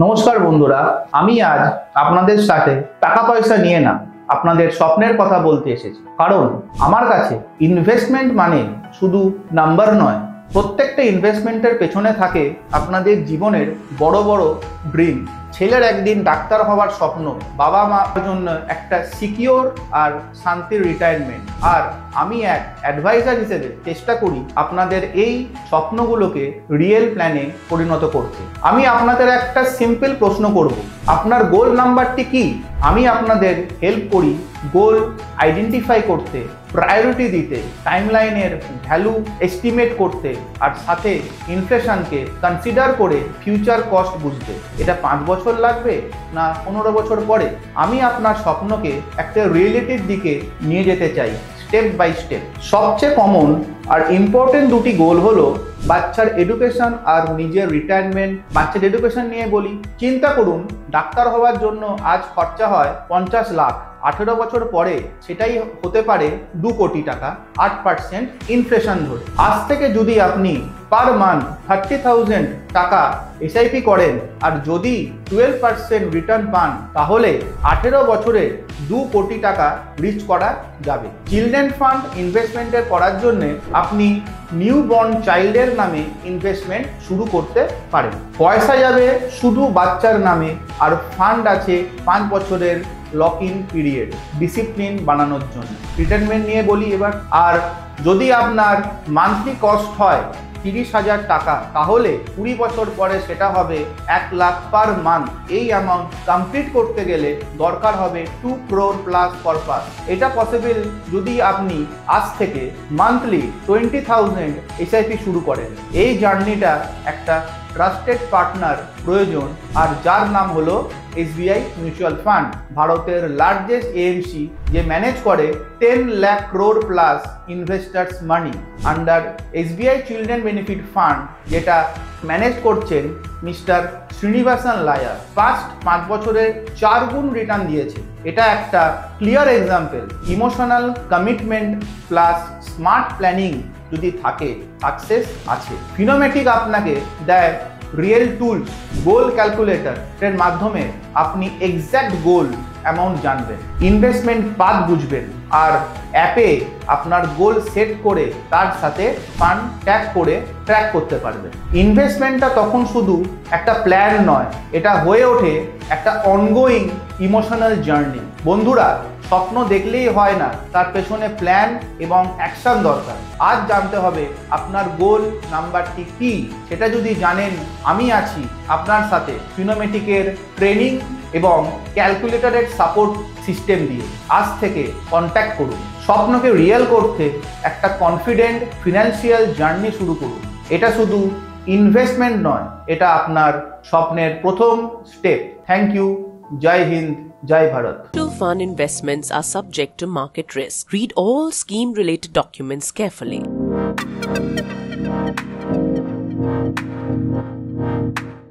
নমস্কার বন্ধুরা, আমি আজ আপনাদের সাথে টাকা পয়সা নিয়ে না আপনাদের স্বপ্নের কথা বলতে এসেছি। কারণ আমার কাছে ইনভেস্টমেন্ট মানে শুধু নাম্বার নয়, প্রত্যেকটা ইনভেস্টমেন্টের পেছনে থাকে আপনাদের জীবনের বড় বড় ড্রিম। ছেলের একদিন ডাক্তার হওয়ার স্বপ্ন, বাবা মার জন্য একটা সিকিওর আর শান্তির রিটায়ারমেন্ট। আর আমি এক অ্যাডভাইজার হিসেবে চেষ্টা করি আপনাদের এই স্বপ্নগুলোকে রিয়েল প্ল্যানে পরিণত করতে। আমি আপনাদের একটা সিম্পল প্রশ্ন করব, আপনার গোল নাম্বারটি কি? আমি আপনাদের হেল্প করি গোল আইডেন্টিফাই করতে, প্রায়োরিটি দিতে, টাইমলাইনের ভ্যালু এস্টিমেট করতে, আর সাথে ইনফ্লেশনকে কনসিডার করে ফিউচার কস্ট বুঝতে। এটা 5 বছর লাগবে না 15 বছর পরে? আমি আপনার স্বপ্নকে একটা রিয়েলিটির দিকে নিয়ে যেতে চাই, স্টেপ বাই স্টেপ। সবচেয়ে কমন আর ইম্পর্টেন্ট দুটি গোল হলো বাচ্চার এডুকেশন আর নিজের রিটায়ারমেন্ট। বাচ্চার এডুকেশন নিয়ে বলি, চিন্তা করুন ডাক্তার হওয়ার জন্য আজ খরচা হয় 50 লাখ, 18 বছর পরে সেটাই হতে পারে 2 কোটি টাকা, 8% ইনফ্লেশন ধরে। আজ থেকে যদি আপনি পার মান্থ 30,000 টাকা এসআইপি করেন আর যদি 12% রিটার্ন পান, তাহলে 18 বছরে 2 কোটি টাকা রিচ করা যাবে। চিলড্রেন ফান্ড ইনভেস্টমেন্টের করার জন্য আপনি নিউ বর্ন চাইল্ডের নামে ইনভেস্টমেন্ট শুরু করতে পারেন। পয়সা যাবে শুধু বাচ্চার নামে, আর ফান্ড আছে 5 বছরের লক ইন পিরিয়ড ডিসিপ্লিন বানানোর জন্য। রিটায়ারমেন্ট নিয়ে বলি এবার। আর যদি আপনার মান্থলি কস্ট হয় 30,000 টাকা, তাহলে 20 বছর পরে সেটা হবে 1 লাখ পার মান্থ। এই অ্যামাউন্ট কমপ্লিট করতে গেলে দরকার হবে 2 crore প্লাস পারপাস। এটা পসিবল যদি আপনি আজ থেকে মান্থলি 20,000 এসআইপি শুরু করেন। এই জার্নিটা একটা ট্রাস্টেড পার্টনার প্রয়োজন, আর যার নাম হলো SBI মিউচুয়াল ফান্ড, ভারতের লার্জেস্ট এএমসি, যে ম্যানেজ করে 10 lakh crore plus investors money under SBI children benefit fund, যেটা ম্যানেজ করছেন মিস্টার শ্রীনিবাসন লায়ার। ফার্স্ট 5 বছরে 4 গুণ রিটার্ন দিয়েছে। এটা একটা clear example. Emotional commitment plus smart planning যদি থাকে, সাকসেস আছে। ফিনোমেটিক আপনাকে দেয় রিয়েল টুলস, গোল ক্যালকুলেটর এর মাধ্যমে আপনি এক্স্যাক্ট গোল অ্যামাউন্ট জানবেন, ইনভেস্টমেন্ট পাথ বুঝবেন, আর অ্যাপে আপনার গোল সেট করে তার সাথে ফান্ড ট্যাগ করে ট্র্যাক করতে পারবেন। ইনভেস্টমেন্টটা তখন শুধু একটা প্ল্যান নয়, এটা হয়ে ওঠে একটা অনগোয়িং ইমোশনাল জার্নি। বন্ধুরা, স্বপ্ন দেখলেই হয় না, তার পেছনে প্ল্যান এবং অ্যাকশন দরকার। আজ জানতে হবে আপনার গোল নাম্বারটি কি। সেটা যদি জানেন, আমি আছি আপনার সাথে ফিনোমেটিকের ট্রেনিং এবং ক্যালকুলেটরের সাপোর্ট সিস্টেম দিয়ে। আজ থেকে কন্ট্যাক্ট করুন। স্বপ্নকে রিয়েল করতে একটা কনফিডেন্ট ফিনান্সিয়াল জার্নি শুরু করুন। এটা শুধু ইনভেস্টমেন্ট নয়, এটা আপনার স্বপ্নের প্রথম স্টেপ। Thank you. জয় হিন্দ, জয় Bharat. Mutual fund investments are subject to market risk. Read all scheme-related documents carefully.